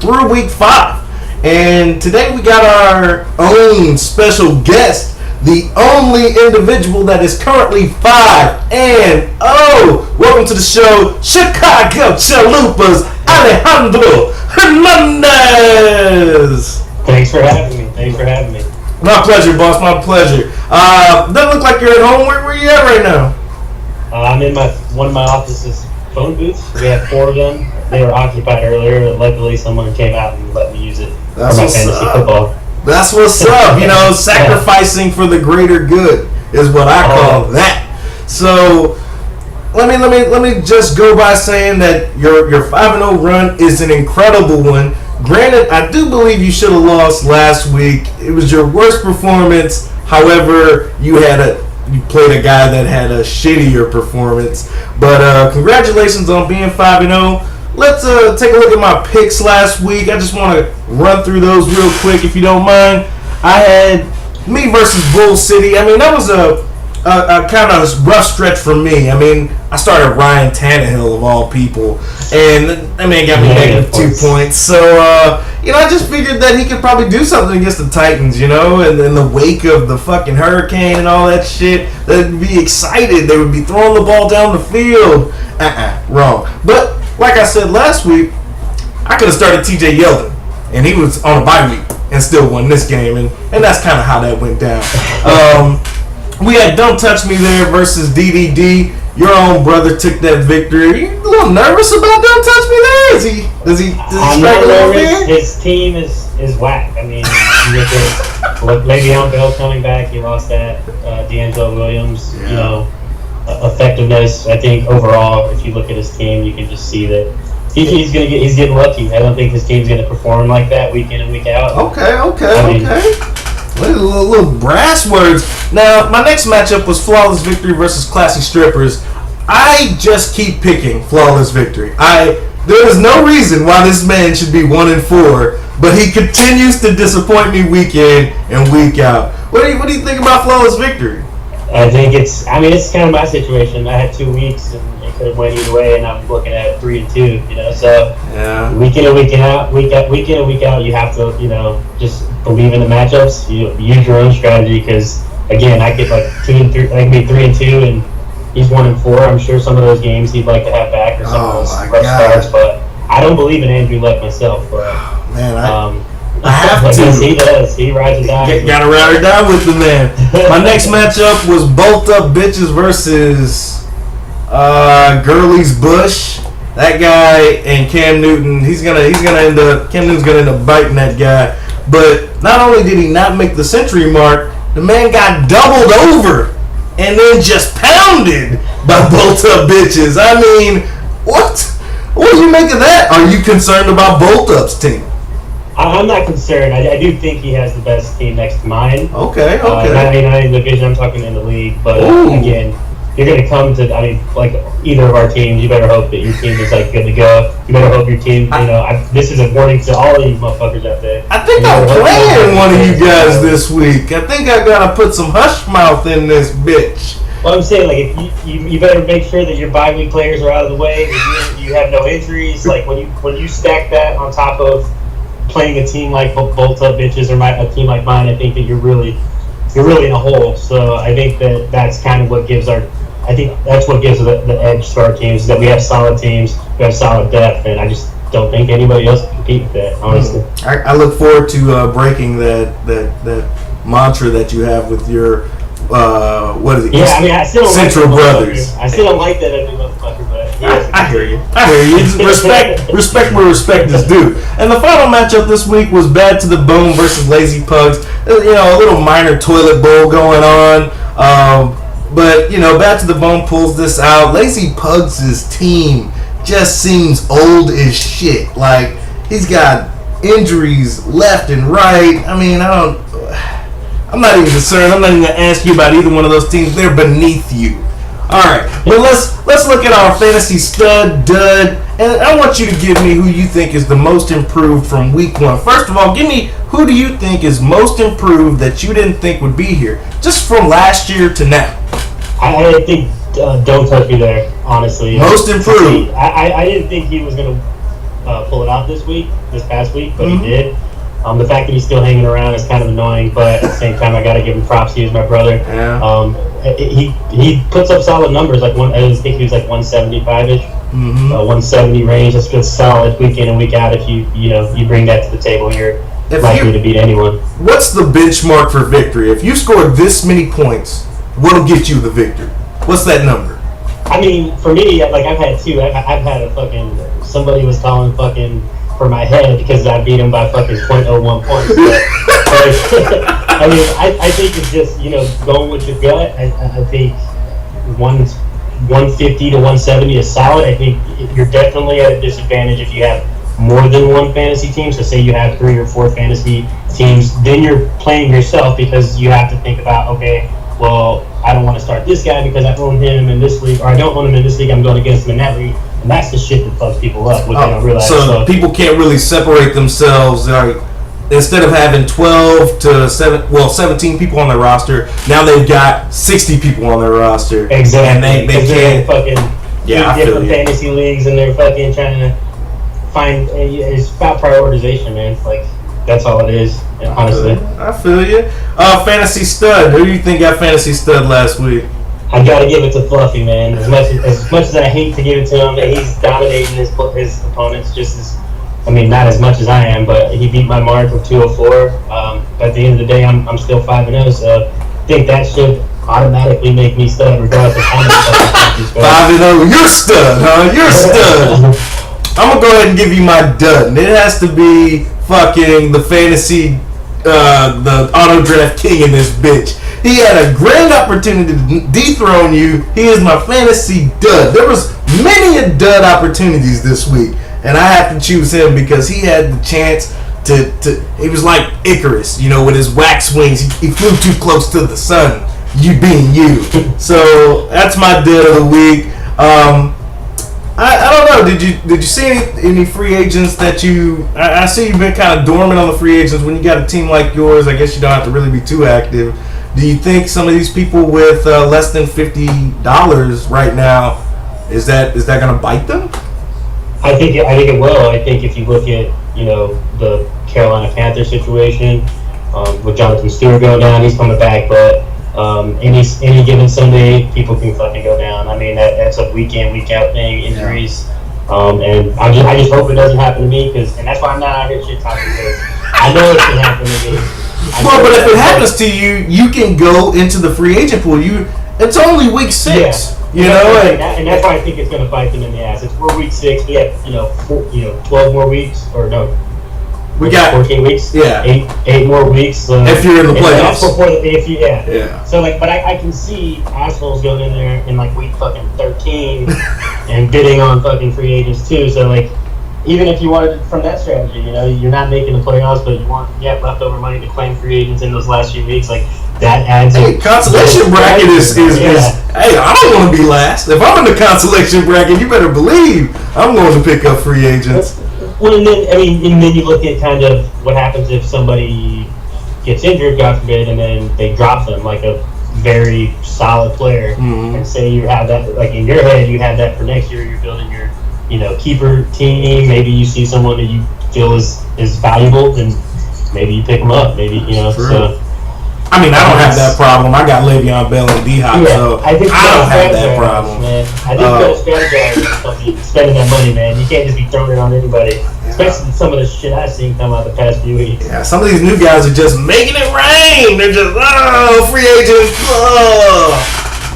we're through week 5. And today we got our own special guest, the only individual that is currently 5-0. Welcome to the show, Chicago Chalupas, Alejandro Hernandez. Thanks for having me. My pleasure, boss. My pleasure. Doesn't look like you're at home. Where you at right now? I'm in one of my office's phone booths. We have 4 of them. They were occupied earlier. Luckily, someone came out and let me use it for my fantasy football. That's what's up. Sacrificing for the greater good is what I call that. So let me just go by saying that your 5-0 run is an incredible one. Granted, I do believe you should have lost last week. It was your worst performance. However, you played a guy that had a shittier performance. But congratulations on being 5-0. Let's take a look at my picks last week. I just want to run through those real quick, if you don't mind. I had me versus Bull City. I mean, that was a kind of rough stretch for me. I mean, I started Ryan Tannehill of all people, and that man got me negative 2 points. So, I just figured that he could probably do something against the Titans, and in the wake of the fucking hurricane and all that shit, they'd be excited. They would be throwing the ball down the field. Wrong. But like I said last week, I could have started TJ Yeldon, and he was on a bye week and still won this game, and that's kind of how that went down. We had Don't Touch Me there versus DDD. Your own brother took that victory. Are you a little nervous about Don't Touch Me there? Does he strike a little fear? His team is whack. I mean, Le'Veon Bell coming back. He lost that. D'Angelo Williams, effectiveness. I think overall, if you look at his team, you can just see that he's getting lucky. I don't think his team's going to perform like that week in and week out. Okay. Little brass words. Now, my next matchup was Flawless Victory versus Classy Strippers. I just keep picking Flawless Victory. There is no reason why this man should be 1-4, but he continues to disappoint me week in and week out. What do you think about Flawless Victory? I think it's kind of my situation. I had 2 weeks and it could have went either way, and I'm looking at 3-2. So week in and week out, you have to just believe in the matchups. You use your own strategy because again, I get like 2 and 3, I can be 3-2, and he's 1-4. I'm sure some of those games he'd like to have back or some of those rough starts, but I don't believe in Andrew Luck myself. But I have to. He does. He rides and dies. Gotta ride or die with the man. My next matchup was Bolt Up Bitches versus Gurley's Bush. That guy and Cam Newton. Cam Newton's gonna end up biting that guy. But not only did he not make the century mark, the man got doubled over and then just pounded by Bolt Up Bitches. I mean, what do you make of that? Are you concerned about Bolt Up's team? I'm not concerned. I do think he has the best team next to mine. Okay. Not in the division, I'm talking in the league. But again, you're going to come to, like either of our teams, you better hope that your team is good to go. You better hope your team, this is a warning to all of you motherfuckers out there. I think I'm playing one of you guys this week. I think I got to put some hush mouth in this bitch. Well, I'm saying, if you better make sure that your bye week players are out of the way, you have no injuries. When you stack that on top of playing a team like Bolt Up Bitches or a team like mine, I think that you're really in a hole. So I think that's kind of what gives the edge to our teams, is that we have solid teams, we have solid depth, and I just don't think anybody else can compete with that, honestly. I look forward to breaking that mantra that you have with your what is it? Yeah, I still don't Central Brothers. I still don't like that ugly motherfucker, but I hear you. Respect where respect is due. And the final matchup this week was Bad to the Bone versus Lazy Pugs. A little minor toilet bowl going on. But Bad to the Bone pulls this out. Lazy Pugs' team just seems old as shit. He's got injuries left and right. I mean, I'm not even concerned. I'm not even going to ask you about either one of those teams. They're beneath you. All right, but let's look at our fantasy dud, and I want you to give me who you think is the most improved from week 1. First of all, give me who do you think is most improved that you didn't think would be here, just from last year to now. I think Don't Touch Me there, honestly. Most improved. I didn't think he was going to pull it out this past week, but he did. The fact that he's still hanging around is kind of annoying, but at the same time, I got to give him props. He is my brother. Yeah. He puts up solid numbers. I think he was like 175-ish, 170 range. That's just solid week in and week out. If you bring that to the table, you're likely to beat anyone. What's the benchmark for victory? If you score this many points, what'll get you the victory? What's that number? I mean, for me, like I've had two. I've had a fucking somebody was calling fucking for my head because I beat him by fucking 0.01 points. I mean, I think it's just going with your gut. I think 150 to 170 is solid. I think you're definitely at a disadvantage if you have more than one fantasy team. So say you have 3 or 4 fantasy teams, then you're playing yourself because you have to think about, okay, well, I don't want to start this guy because I own him in this league, or I don't own him in this league, I'm going against him in that league. And that's the shit that fucks people up, which they don't realize. So people can't really separate themselves. Instead of having 12 to 17 people on their roster, now they've got 60 people on their roster. Exactly. And they can't fucking different fantasy leagues, and they're fucking trying to find. It's about prioritization, man. Like that's all it is. Honestly, I feel you. Fantasy stud. Who do you think got fantasy stud last week? I gotta give it to Fluffy, man. As much as I hate to give it to him, he's dominating his opponents not as much as I am, but he beat my mark of 204. At the end of the day, I'm still 5-0, so I think that should automatically make me stud regardless of how many 5-0, you're stud, huh? You're stud. I'm gonna go ahead and give you my dud. And it has to be fucking the fantasy, the auto draft king in this bitch. He had a grand opportunity to dethrone you. He is my fantasy dud. There was many a dud opportunities this week, and I have to choose him because he had the chance to he was like Icarus, with his wax wings. He flew too close to the sun, you being you. So that's my dud of the week. I don't know. Did you see any free agents that I see you've been kind of dormant on the free agents. When you got a team like yours, I guess you don't have to really be too active. Do you think some of these people with less than $50 right now, is that going to bite them? I think it will. I think if you look at the Carolina Panthers situation with Jonathan Stewart going down, he's coming back, but any given Sunday, people can fucking go down. I mean that's a week in week out thing, injuries, and I just hope it doesn't happen to me and that's why I'm not out here shit talking because I know it can happen to me. Well, but if it happens to you, you can go into the free agent pool. It's only week 6, and that's why I think it's going to bite them in the ass. We're week 6. We have 12 more weeks, or no, we got 14 weeks. Yeah, 8 more weeks. If you're in the playoffs, So but I can see assholes going in there in like week fucking 13 and bidding on fucking free agents too. So even if you wanted from that strategy, you're not making the playoffs, but you have leftover money to claim free agents in those last few weeks, that adds. Hey, consolation bracket is hey, I don't want to be last. If I'm in the consolation bracket, you better believe I'm going to pick up free agents. Well, and then you look at kind of what happens if somebody gets injured, God forbid, and then they drop them like a very solid player, and say you have that, like in your head, you have that for next year. You're building your keeper team. Maybe you see someone that you feel is valuable, and maybe you pick them up. Maybe so. I mean, I don't have that problem. I got Le'Veon Bell and D-Hop, so I don't have that problem. Man. I think you strategize spending that money, man. You can't just be throwing it on anybody, especially some of the shit I've seen come out the past few weeks. Yeah, some of these new guys are just making it rain. They're just free agents.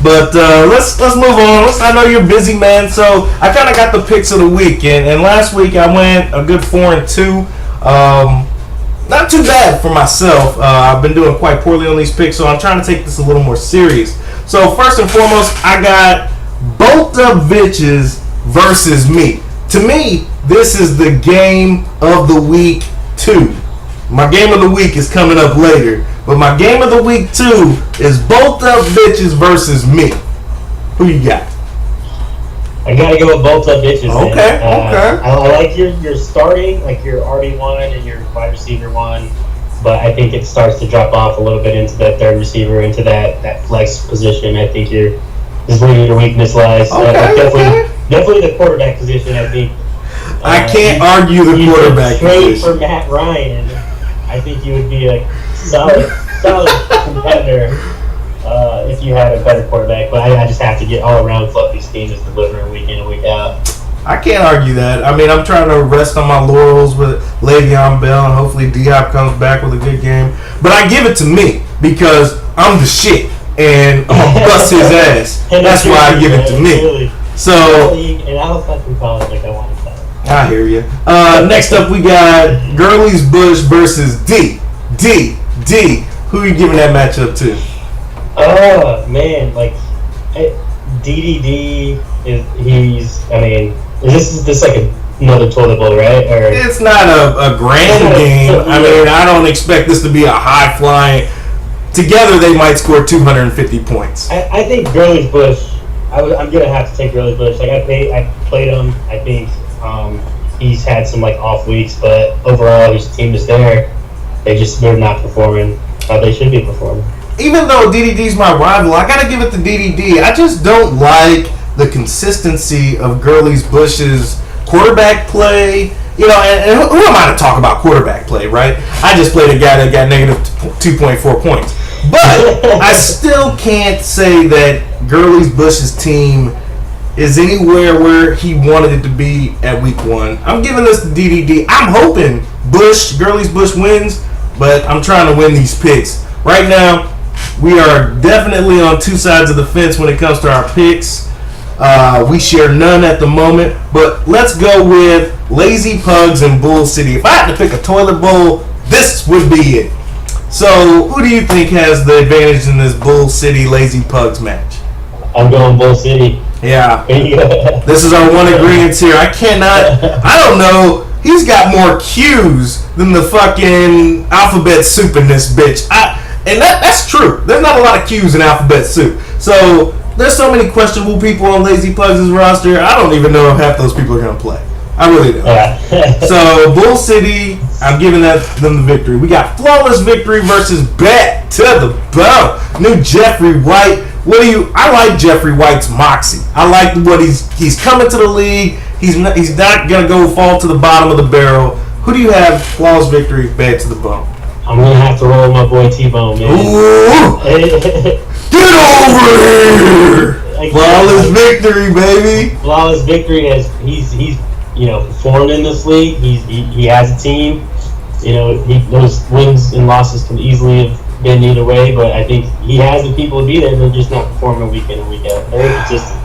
But let's move on. I know you're busy, man. So I kind of got the picks of the week, and last week I went a good 4-2. Not too bad for myself. I've been doing quite poorly on these picks, so I'm trying to take this a little more serious. So first and foremost, I got both the bitches versus me. To me, this is the game of the week 2. My game of the week is coming up later, but my game of the week 2 is both up bitches versus me. Who you got? I gotta go with both up bitches. Okay, okay. I like your starting, like your RB1 and your wide receiver 1, but I think it starts to drop off a little bit into that third receiver, into that flex position. I think is where your weakness lies. Okay, definitely the quarterback position. I think I can't argue the quarterback position. For Matt Ryan, I think you would be a solid competitor if you had a better quarterback. But I just have to get all around Fluffy's team is delivering week in and week out. I can't argue that. I mean, I'm trying to rest on my laurels with Le'Veon Bell, and hopefully D-Hop comes back with a good game. But I give it to me because I'm the shit, and I'm going to bust his ass. That's why I give it to me. So, and I'll fucking call it like I want to call it. I hear you. Next up, we got Gurley's Bush versus D. Who are you giving that matchup to? Oh, man. Like, DDD, is this like another toilet bowl, right? Or it's not a grand game. I mean, I don't expect this to be a high flying. Together, they might score 250 points. I think Gurley's Bush. I'm gonna have to take Gurley's Bush. Like I played him. I think he's had some like off weeks, but overall his team is there. They're not performing how they should be performing. Even though DDD's my rival, I gotta give it to DDD. I just don't like the consistency of Gurley's Bush's quarterback play. You know, and who am I to talk about quarterback play, right? I just played a guy that got negative 2.4 points. But I still can't say that Gurley's Bush's team is anywhere where he wanted it to be at week 1. I'm giving this to DDD. I'm hoping Gurley's Bush wins, but I'm trying to win these picks. Right now, we are definitely on two sides of the fence when it comes to our picks. We share none at the moment, but let's go with Lazy Pugs and Bull City. If I had to pick a toilet bowl, this would be it. So, who do you think has the advantage in this Bull City Lazy Pugs match? I'm going Bull City. Yeah. This is our one agreement here. I don't know. He's got more Q's than the fucking alphabet soup in this bitch. And that's true. There's not a lot of Q's in alphabet soup. So, there's so many questionable people on Lazy Pugs' roster. I don't even know if half those people are going to play. I really don't. Yeah. So, Bull City, I'm giving them the victory. We got Flawless Victory versus Bet to the Bone. New Jeffrey White. I like Jeffrey White's moxie. I like what he's coming to the league. He's not going to fall to the bottom of the barrel. Who do you have Flawless Victory, Bet to the Bone? I'm going to have to roll my boy T-Bone, man. Ooh! Get over here! Flawless Victory, baby. Flawless Victory he's performed in this league. He has a team. Those wins and losses can easily have been either way, but I think he has the people to be there. They're just not performing week in and week out. Very consistent.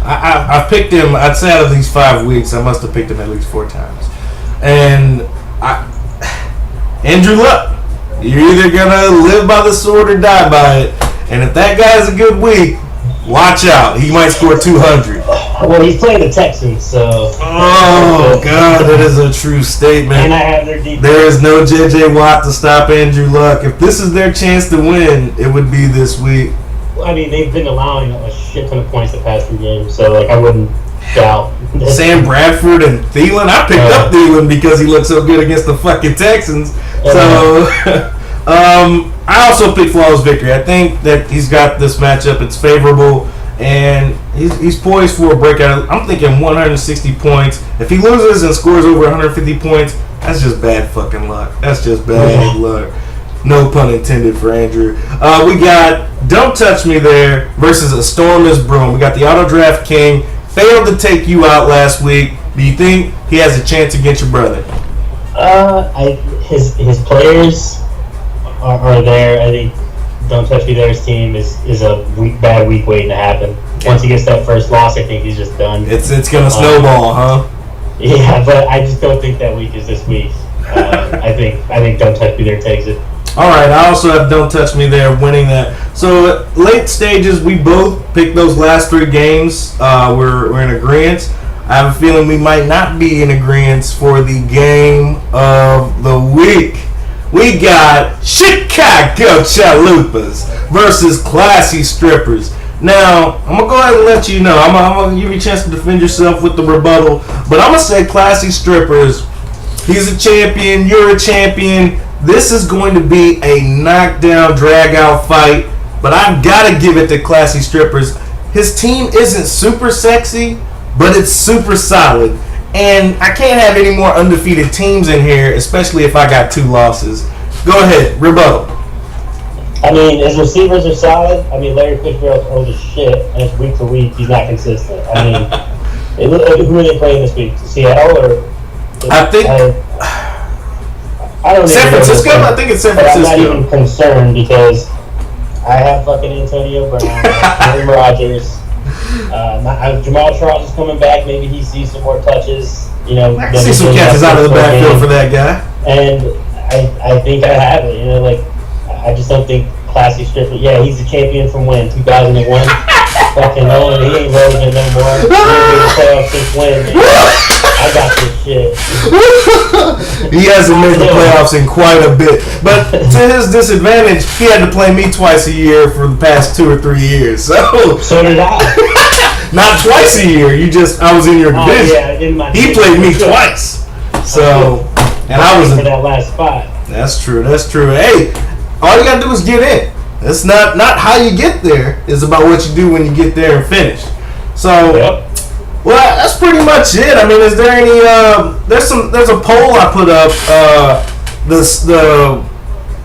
I picked him. I'd say out of these 5 weeks, I must have picked him at least 4 times. And Andrew Luck, you're either gonna live by the sword or die by it. And if that guy's a good week, watch out. He might score 200. Well, he's playing the Texans, so. Oh, God, that is a true statement. And I have their defense. There is no J.J. Watt to stop Andrew Luck. If this is their chance to win, it would be this week. I mean, they've been allowing a shit ton of points the past 3 games, so, I wouldn't doubt. Sam Bradford and Thielen. I picked up Thielen because he looked so good against the fucking Texans. So, I also picked Flawless Victory. I think that he's got this matchup. It's favorable, and he's poised for a breakout. I'm thinking 160 points. If he loses and scores over 150 points, that's just bad fucking luck. That's just bad luck. No pun intended for Andrew. We got Don't Touch Me there versus A Storm Is Brewing. We got the Auto Draft King. Failed to take you out last week. Do you think he has a chance against your brother? His players are there. I think Don't Touch Me There's team is a bad week waiting to happen. Once he gets that first loss, I think he's just done. It's gonna snowball, huh? Yeah, but I just don't think that week is this week. I think Don't Touch Me There takes it. All right, I also have Don't Touch Me There winning that. So late stages, we both picked those last 3 games. We're in agreement. I have a feeling we might not be in agreement for the game of the week. We got Chicago Chalupas versus Classy Strippers. Now, I'm going to go ahead and let you know. I'm going to give you a chance to defend yourself with the rebuttal. But I'm going to say Classy Strippers. He's a champion. You're a champion. This is going to be a knockdown, drag-out fight. But I've got to give it to Classy Strippers. His team isn't super sexy, but it's super solid. and I can't have any more undefeated teams in here, especially if I got 2 losses. Go ahead, rebuttal. I mean, his receivers are solid. I mean, Larry Fitzgerald's old as shit, and it's week to week he's not consistent. I mean, who are they playing this week? Seattle or? I think. I don't San Francisco? I think it's San Francisco. I'm not even concerned because I have fucking Antonio Brown, Aaron Rodgers. Jamal Charles is coming back. Maybe he sees some more touches. You know, I can see some catches out of the backfield for that guy. And I think I have it. You know, like I just don't think Classy Stripper. Yeah, he's a champion from when 2001. Fucking no, he ain't relevant no more. He ain't been playoffs since when. I got this shit. He hasn't made the playoffs in quite a bit. But to his disadvantage, he had to play me twice a year for the past 2 or 3 years. So did I. Not twice a year. I was in your division. Yeah, he played me twice. So, and I was for that last spot. That's true. Hey, all you gotta do is get in. It's not how you get there. It's about what you do when you get there and finish. So. Yep. Well, that's pretty much it. I mean, is there any? There's a poll I put up. The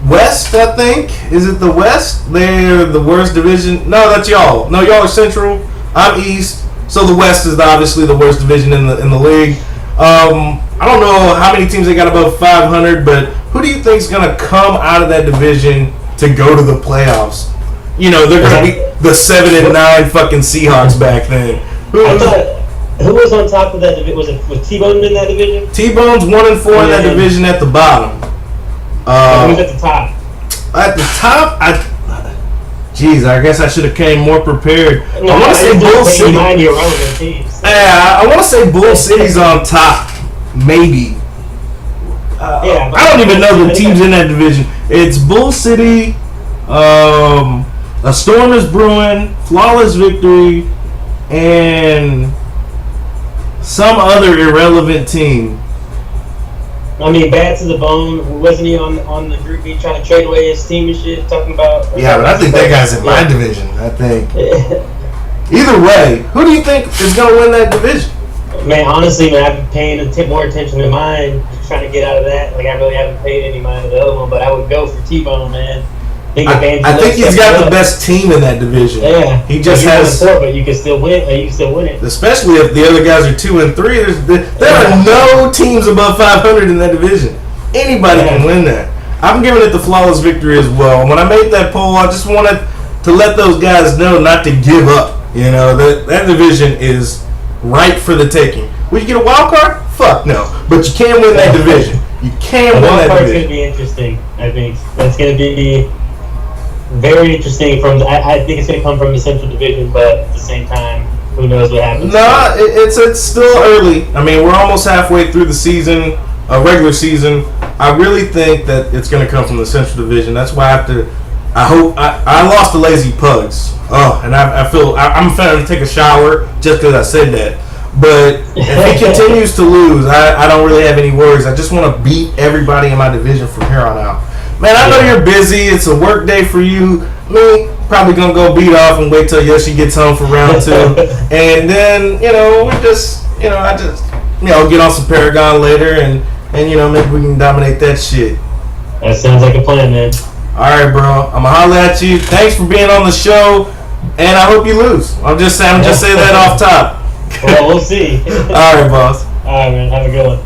West, I think. Is it the West? They're the worst division. No, that's y'all. No, y'all are Central. I'm East. So the West is obviously the worst division in the league. I don't know how many teams they got above 500, but who do you think is gonna come out of that division to go to the playoffs? You know, they're gonna be the 7-9 fucking Seahawks back then. Who was on top of that division? Was T-Bone in that division? T-Bone's 1-4 in that division at the bottom. Who's at the top? At the top, I guess I should have came more prepared. No, I want to say Bull City. Yeah, I want to say Bull City's on top. Maybe. I don't even know the teams in that division. It's Bull City, a Storm is brewing, Flawless Victory, and some other irrelevant team. I mean, bad to the bone. Wasn't he on the group he trying to trade away his team and shit? Talking about. Yeah, but I think that guy's in my division. I think. Either way, who do you think is going to win that division? Man, honestly, man, I've been paying more attention to mine, just trying to get out of that. Like, I really haven't paid any mind to the other one, but I would go for T-Bone, man. I think he's got the best team in that division. Yeah, he just has. But you can still win. You can still win it. Especially if the other guys are 2 and 3. There are no teams above 500 in that division. Anybody can win that. I'm giving it the Flawless Victory as well. When I made that poll, I just wanted to let those guys know not to give up. You know that division is ripe for the taking. Will you get a wild card? Fuck no. But you can win that division. You can win that division. Wild card's going to be interesting. I think that's going to be very interesting. I think it's going to come from the Central Division, but at the same time, who knows what happens? No, it's still early. I mean, we're almost halfway through the season, regular season. I really think that it's going to come from the Central Division. That's why I lost the Lazy Pugs. Oh, and I feel I'm finna take a shower just because I said that. But if he continues to lose, I don't really have any worries. I just want to beat everybody in my division from here on out. Man, I know you're busy. It's a work day for you. Me, probably going to go beat off and wait till Yoshi gets home for round 2. And then, get on some Paragon later and maybe we can dominate that shit. That sounds like a plan, man. All right, bro. I'm going to holler at you. Thanks for being on the show. And I hope you lose. I'm just saying that off top. Well, we'll see. All right, boss. All right, man. Have a good one.